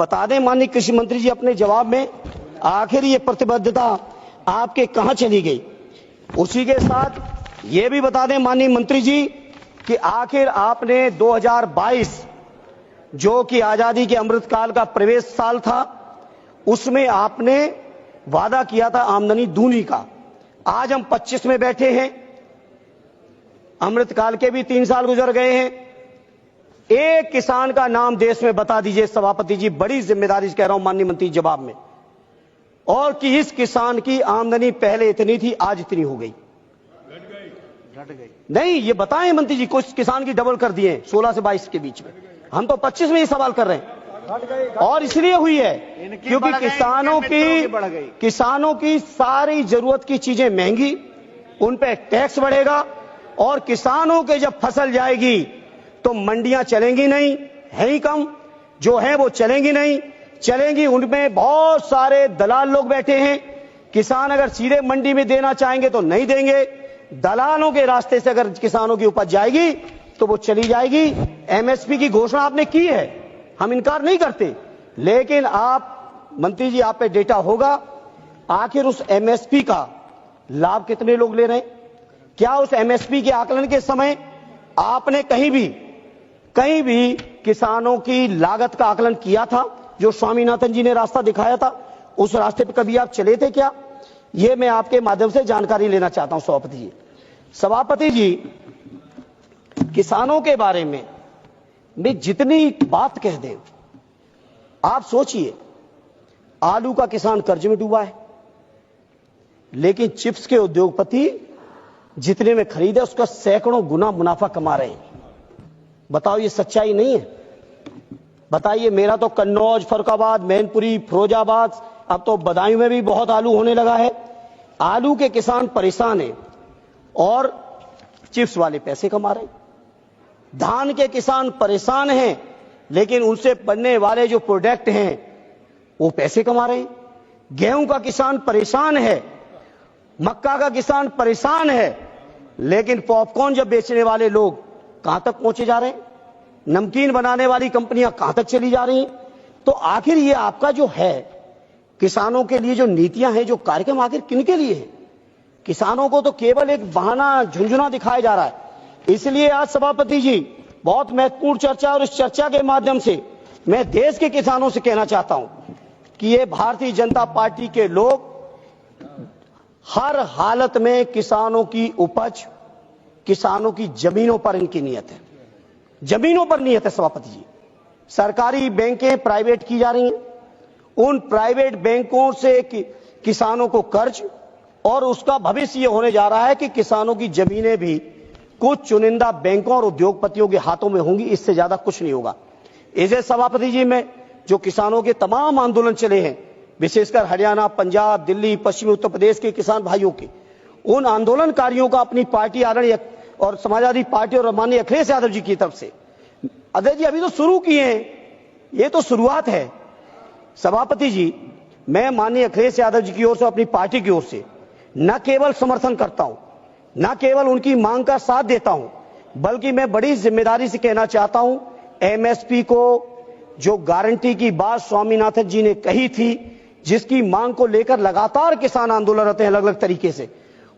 बता दें माननीय कृषि मंत्री जी अपने जवाब में, आखिर ये प्रतिबद्धता आपके कहां चली गई। उसी के साथ ये भी बता दें माननीय मंत्री जी कि आखिर आपने 2022 जो कि आजादी के अमृतकाल का प्रवेश साल था, उसमें आपने वादा किया था आमदनी दूनी का। आज हम 25 में बैठे हैं, अमृतकाल के भी 3 साल गुजर गए हैं। एक किसान का नाम देश में बता दीजिए सभापति जी, बड़ी जिम्मेदारी से कह रहा हूं माननीय मंत्री जवाब में, और कि इस किसान की आमदनी पहले इतनी थी आज इतनी हो गई। घट गई नहीं, ये बताएं मंत्री जी, कुछ किसान की डबल कर दिए 16 से 22 के बीच में। हम तो 25 में ही सवाल कर रहे हैं। और इसलिए हुई है क्योंकि किसानों की सारी जरूरत की चीजें महंगी, उन पे टैक्स बढ़ेगा, और किसानों के जब फसल जाएगी तो मंडियां चलेंगी नहीं, है ही कम, जो है वो चलेंगी नहीं, चलेंगी उनमें बहुत सारे दलाल लोग बैठे हैं। किसान अगर सीधे मंडी में देना चाहेंगे तो नहीं देंगे, दलालों के रास्ते से अगर किसानों की उपज जाएगी तो वो चली जाएगी। एमएसपी की घोषणा आपने की है, हम इनकार नहीं करते, लेकिन आप मंत्री जी, आप पे डेटा होगा, आखिर उस एमएसपी का लाभ कितने लोग ले रहे हैं? क्या उस एमएसपी के आकलन के समय आपने कहीं भी किसानों की लागत का आकलन किया था? जो स्वामीनाथन जी ने रास्ता दिखाया था, उस रास्ते पे कभी आप चले थे क्या? ये मैं आपके माध्यम से जानकारी लेना चाहता हूं सभापति जी। सभापति जी, किसानों के बारे में मैं जितनी बात कह दें, आप सोचिए, आलू का किसान कर्ज में डूबा है, लेकिन चिप्स के उद्योगपति जितने में खरीदे उसका सैकड़ों गुना मुनाफा कमा रहे हैं। बताओ ये सच्चाई नहीं है? बताइए, मेरा तो कन्नौज, फरुखाबाद, मैनपुरी, फिरोजाबाद, अब तो बदायूं में भी बहुत आलू होने लगा है। आलू के किसान परेशान हैं और चिप्स वाले पैसे कमा रहे हैं। धान के किसान परेशान हैं, लेकिन उनसे बनने वाले जो प्रोडक्ट हैं वो पैसे कमा रहे हैं। गेहूं का किसान परेशान है, मक्का का किसान परेशान है, लेकिन पॉपकॉर्न जब बेचने वाले लोग कहां तक पहुंचे जा रहे हैं? नमकीन बनाने वाली कंपनियां कहां तक चली जा रही हैं? तो आखिर ये आपका जो है किसानों के लिए जो नीतियां हैं, जो कार्यक्रम, आखिर किनके लिए है? किसानों को तो केवल एक बहाना, झुंझुना दिखाया जा रहा है। इसलिए आज सभापति जी, बहुत महत्वपूर्ण चर्चा, और इस चर्चा के माध्यम से मैं देश के किसानों से कहना चाहता हूं कि ये भारतीय जनता पार्टी के लोग हर हालत में किसानों की उपज, किसानों की जमीनों पर इनकी नियत है, जमीनों पर नियत है सभापति जी। सरकारी बैंकें प्राइवेट की जा रही हैं, उन प्राइवेट बैंकों से किसानों को कर्ज, और उसका भविष्य ये होने जा रहा है कि किसानों की जमीनें भी कुछ चुनिंदा बैंकों और उद्योगपतियों के हाथों में होंगी, इससे ज्यादा कुछ नहीं होगा। इसे सभापति जी, में जो किसानों के तमाम आंदोलन चले हैं, विशेषकर हरियाणा, पंजाब, दिल्ली, पश्चिमी उत्तर प्रदेश के किसान भाइयों के, उन आंदोलनकारियों का अपनी पार्टी आदरणीय और समाजवादी पार्टी और माननीय अखिलेश यादव जी की तरफ से, अजय जी अभी तो शुरू किए हैं, ये तो शुरुआत है। सभापति जी, मैं माननीय अखिलेश यादव जी की ओर से, अपनी पार्टी की ओर से न केवल समर्थन करता हूं, न केवल उनकी मांग का साथ देता हूं, बल्कि मैं बड़ी जिम्मेदारी से कहना चाहता हूं, एमएसपी को जो गारंटी की बात स्वामीनाथन जी ने कही थी, जिसकी मांग को लेकर लगातार किसान आंदोलन रहते हैं अलग अलग तरीके से,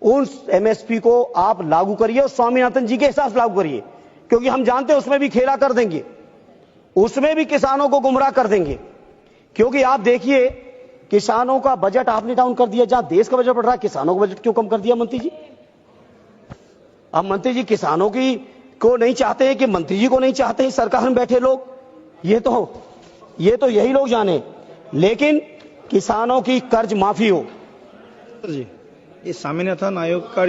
उन एमएसपी को आप लागू करिए और स्वामीनाथन जी के हिसाब से लागू करिए, क्योंकि हम जानते हैं उसमें भी खेला कर देंगे, उसमें भी किसानों को गुमराह कर देंगे। क्योंकि आप देखिए, किसानों का बजट आपने डाउन कर दिया, जहां देश का बजट बढ़ रहा है, किसानों का बजट क्यों कम कर दिया मंत्री जी? अब मंत्री जी किसानों की को नहीं चाहते हैं कि मंत्री जी को नहीं चाहते हैं सरकार में बैठे लोग, ये तो यही लोग जाने, लेकिन किसानों की कर्ज माफी हो। जी, ये स्वामीनाथन आयोग का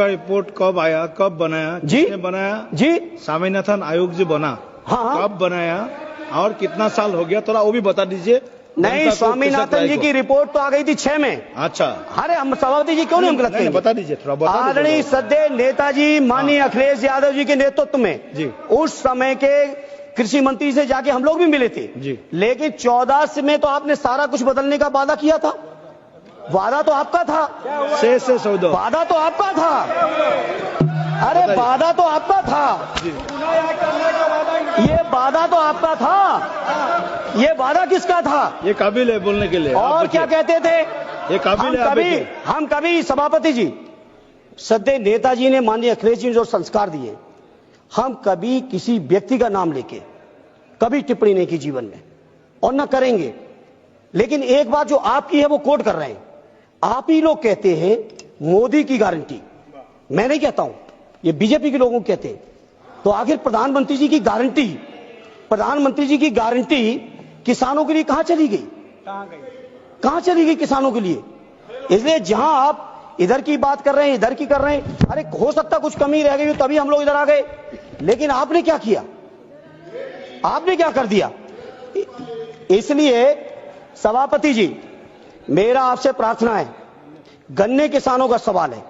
रिपोर्ट कब आया, कब बनाया, किसने बनाया जी? स्वामीनाथन आयोग जो बना, हाँ, कब बनाया और कितना साल हो गया, थोड़ा वो भी बता दीजिए। नहीं, स्वामीनाथन जी की रिपोर्ट तो आ गई थी 6 में। अच्छा, अरे हम सभापति जी क्यों नहीं हम गलत कहेंगे? बता दीजिए थोड़ा। आदरणीय सदैव नेताजी माननीय अखिलेश यादव जी के नेतृत्व में जी, उस समय के कृषि मंत्री से जाके हम लोग भी मिले थे जी, लेकिन 14 में तो आपने सारा कुछ बदलने का वादा किया था। वादा तो आपका था, वादा तो आपका था, अरे वादा तो आपका था। ये वादा तो आपका था, ये वादा किसका था? ये काबिल है बोलने के लिए। और क्या कहते थे? ये काबिल है। हम कभी सभापति जी, सदैव नेताजी ने, माननीय अखिलेश जी ने जो संस्कार दिए, हम कभी किसी व्यक्ति का नाम लेके कभी टिप्पणी नहीं की जीवन में, और न करेंगे। लेकिन एक बात जो आपकी है वो कोट कर रहे हैं। आप ही लोग कहते हैं मोदी की गारंटी, मैं नहीं कहता हूं, ये बीजेपी के लोगों कहते हैं। तो आखिर प्रधानमंत्री जी की गारंटी, प्रधानमंत्री जी की गारंटी किसानों के लिए कहां चली गई? कहां चली गई किसानों के लिए? इसलिए जहां आप इधर की बात कर रहे हैं, इधर की कर रहे हैं, अरे हो सकता कुछ कमी रह गई तभी हम लोग इधर आ गए, लेकिन आपने क्या किया? आपने क्या कर दिया? इसलिए सभापति जी, मेरा आपसे प्रार्थना है, गन्ने किसानों का सवाल है।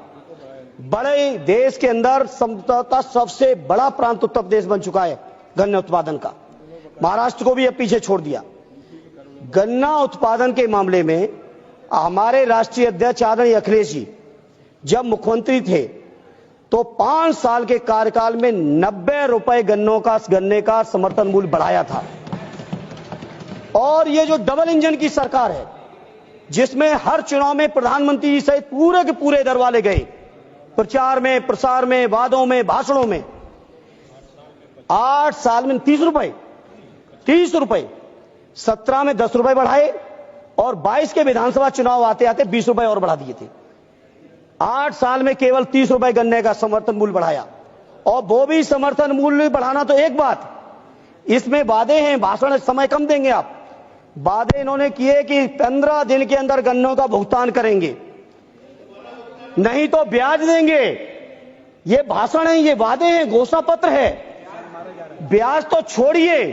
बड़े देश के अंदर सबसे बड़ा प्रांत उत्तर प्रदेश बन चुका है गन्ने उत्पादन का, महाराष्ट्र को भी अब पीछे छोड़ दिया। गन्ना उत्पादन के मामले में हमारे राष्ट्रीय अध्यक्ष आदरणीय अखिलेश जी जब मुख्यमंत्री थे तो 5 साल के कार्यकाल में 90 रुपए गन्ने का समर्थन मूल्य बढ़ाया था। और ये जो डबल इंजन की सरकार है, जिसमें हर चुनाव में प्रधानमंत्री जी सहित पूरे के पूरे दर वाले गए, प्रचार में, प्रसार में, वादों में, भाषणों में, 8 साल में 30 रुपए, 17 में 10 रुपए बढ़ाए और 22 के विधानसभा चुनाव आते आते 20 रुपए और बढ़ा दिए थे। 8 साल में केवल 30 रुपए गन्ने का समर्थन मूल्य बढ़ाया। और वो भी समर्थन मूल्य बढ़ाना तो एक बात, इसमें वादे हैं, भाषण समय कम देंगे आप, वादे इन्होंने किए कि 15 दिन के अंदर गन्नों का भुगतान करेंगे, नहीं तो ब्याज देंगे। ये भाषण है, ये वादे हैं, घोषणा पत्र है। ब्याज तो छोड़िए,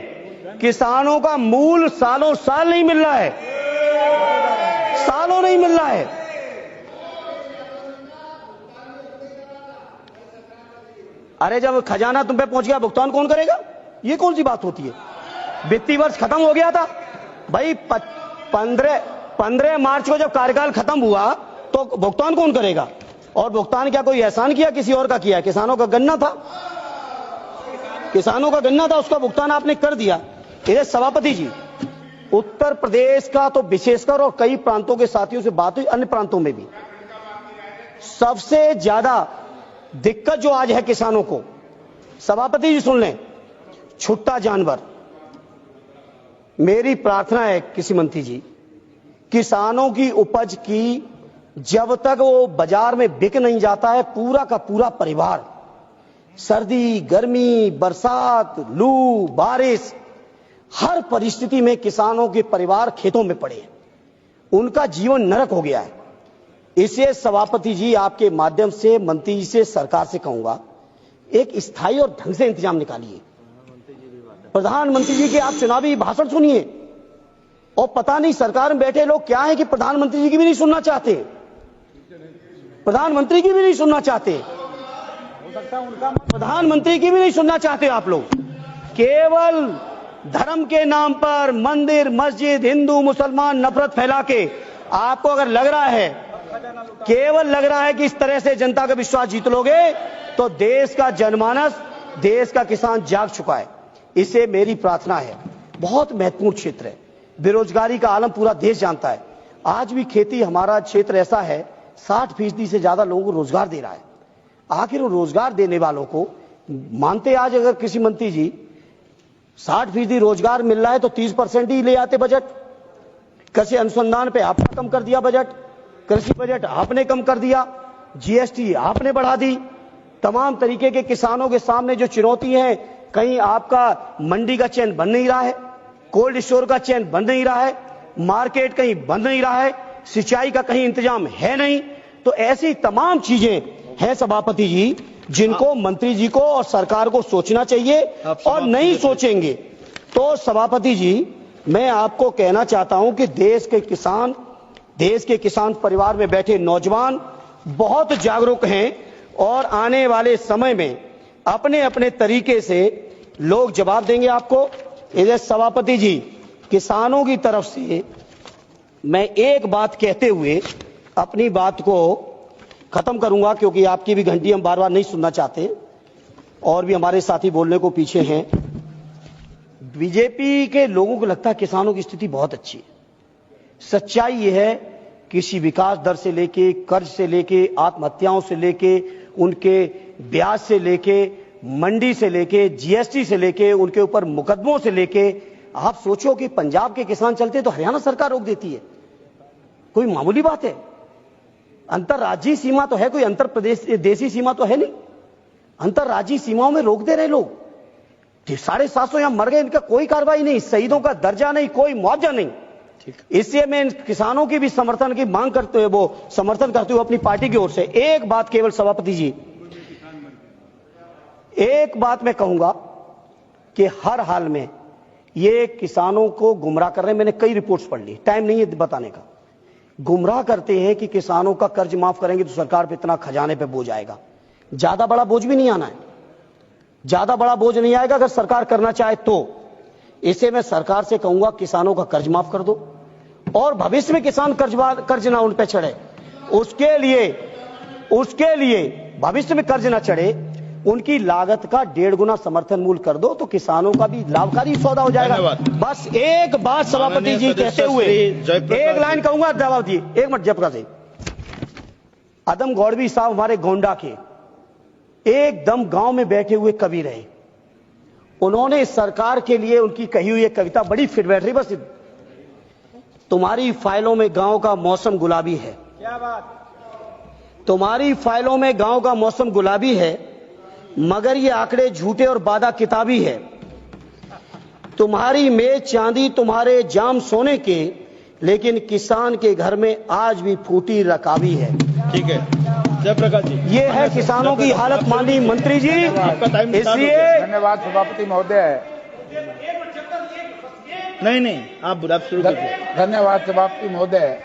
किसानों का मूल सालों साल नहीं मिल रहा है, सालों नहीं मिल रहा है। अरे जब खजाना तुम पे पहुंच गया, भुगतान कौन करेगा? ये कौन सी बात होती है? वित्तीय वर्ष खत्म हो गया था भाई, 15 मार्च को जब कार्यकाल खत्म हुआ तो भुगतान कौन करेगा? और भुगतान क्या कोई एहसान किया, किसी और का किया? किसानों का गन्ना था, किसानों का गन्ना था, उसका भुगतान आपने कर दिया। इधर सभापति जी, उत्तर प्रदेश का तो विशेषकर और कई प्रांतों के साथियों से बात हुई, अन्य प्रांतों में भी, सबसे ज्यादा दिक्कत जो आज है किसानों को, सभापति जी सुन लें, छुट्टा जानवर। मेरी प्रार्थना है कृषि मंत्री जी, किसानों की उपज की जब तक वो बाजार में बिक नहीं जाता है, पूरा का पूरा परिवार सर्दी, गर्मी, बरसात, लू, बारिश, हर परिस्थिति में किसानों के परिवार खेतों में पड़े हैं, उनका जीवन नरक हो गया है। इसे सभापति जी आपके माध्यम से मंत्री जी से, सरकार से कहूंगा, एक स्थायी और ढंग से इंतजाम निकालिए। प्रधानमंत्री जी के आप चुनावी भाषण सुनिए, और पता नहीं सरकार में बैठे लोग क्या है कि प्रधानमंत्री जी की भी नहीं सुनना चाहते, प्रधानमंत्री की भी नहीं सुनना चाहते, प्रधानमंत्री की भी नहीं सुनना चाहते आप लोग। केवल धर्म के नाम पर मंदिर, मस्जिद, हिंदू मुसलमान नफरत फैला के, आपको अगर लग रहा है, केवल लग रहा है कि इस तरह से जनता का विश्वास जीत लोगे, तो देश का जनमानस, देश का किसान जाग चुका है। इसे मेरी प्रार्थना है, बहुत महत्वपूर्ण क्षेत्र है, बेरोजगारी का आलम पूरा देश जानता है। आज भी खेती हमारा क्षेत्र ऐसा है, 60% से ज्यादा लोगों को रोजगार दे रहा है। आखिर रोजगार देने वालों को मानते, आज अगर कृषि मंत्री जी 60% रोजगार मिल रहा है तो 30% ही ले आते बजट। कृषि अनुसंधान पे आपने कम कर दिया बजट, कृषि बजट आपने कम कर दिया, जीएसटी आपने बढ़ा दी। तमाम तरीके के किसानों के सामने जो चुनौती है, कहीं आपका मंडी का चैन बन नहीं रहा है, कोल्ड स्टोर का चैन बन नहीं रहा है, मार्केट कहीं बन नहीं रहा है, सिंचाई का कहीं इंतजाम है नहीं। तो ऐसी तमाम चीजें हैं सभापति जी, जिनको मंत्री जी को और सरकार को सोचना चाहिए, और नहीं सोचेंगे तो सभापति जी, मैं आपको कहना चाहता हूं कि देश के किसान परिवार में बैठे नौजवान बहुत जागरूक हैं, और आने वाले समय में अपने अपने तरीके से लोग जवाब देंगे आपको। इधर सभापति जी, किसानों की तरफ से मैं एक बात कहते हुए अपनी बात को खत्म करूंगा, क्योंकि आपकी भी घंटी हम बार बार नहीं सुनना चाहते, और भी हमारे साथी बोलने को पीछे हैं। बीजेपी के लोगों को लगता है किसानों की स्थिति बहुत अच्छी है। सच्चाई यह है, कृषि विकास दर से लेके, कर्ज से लेके, आत्महत्याओं से लेके, उनके ब्याज से लेके, मंडी से लेके, जीएसटी से लेके, उनके ऊपर मुकदमों से लेके, आप सोचो कि पंजाब के किसान चलते तो हरियाणा सरकार रोक देती है। कोई मामूली बात है? अंतरराज्यीय सीमा तो है, कोई अंतर प्रदेश देशी सीमा तो है नहीं। अंतरराज्यीय सीमाओं में रोक दे रहे लोग। 750 यहां मर गए, इनका कोई कार्रवाई नहीं, शहीदों का दर्जा नहीं, कोई मुआवजा नहीं। इसलिए मैं इन किसानों की भी समर्थन की मांग करते हुए, वो समर्थन करते हुए अपनी पार्टी की ओर से एक बात केवल सभापति जी, एक बात मैं कहूंगा कि हर हाल में ये किसानों को गुमराह कर रहे हैं। मैंने कई रिपोर्ट्स पढ़ ली, टाइम नहीं है बताने का। गुमराह करते हैं कि किसानों का कर्ज माफ करेंगे तो सरकार पे इतना खजाने पे बोझ आएगा। ज्यादा बड़ा बोझ भी नहीं आना है, ज्यादा बड़ा बोझ नहीं आएगा अगर सरकार करना चाहे तो। इसे मैं सरकार से कहूंगा किसानों का कर्ज माफ कर दो और भविष्य में किसान कर्ज ना उन पे चढ़े, उसके लिए भविष्य में कर्ज ना चढ़े, उनकी लागत का 1.5 गुना समर्थन मूल्य कर दो तो किसानों का भी लाभकारी सौदा हो जाएगा। बस एक बात सभापति जी कहते हुए एक लाइन कहूंगा, जवाब दिए, एक मिनट जयप्रकाश जी। अदम गौड़वी साहब हमारे गोंडा के एकदम गांव में बैठे हुए कवि रहे। उन्होंने सरकार के लिए उनकी कही हुई एक कविता बड़ी फिट बैठ रही, बस तुम्हारी फाइलों में गांव का मौसम गुलाबी है। क्या बात? तुम्हारी फाइलों में गांव का मौसम गुलाबी है, मगर ये आंकड़े झूठे और वादा किताबी है। तुम्हारी मेज चांदी, तुम्हारे जाम सोने के, लेकिन किसान के घर में आज भी फूटी रकाबी है। ठीक है जयप्रकाश जी, ये है किसानों की हालत माननीय मंत्री जी। इसलिए धन्यवाद सभापति महोदय। नहीं आप शुरू कीजिए। धन्यवाद सभापति महोदय।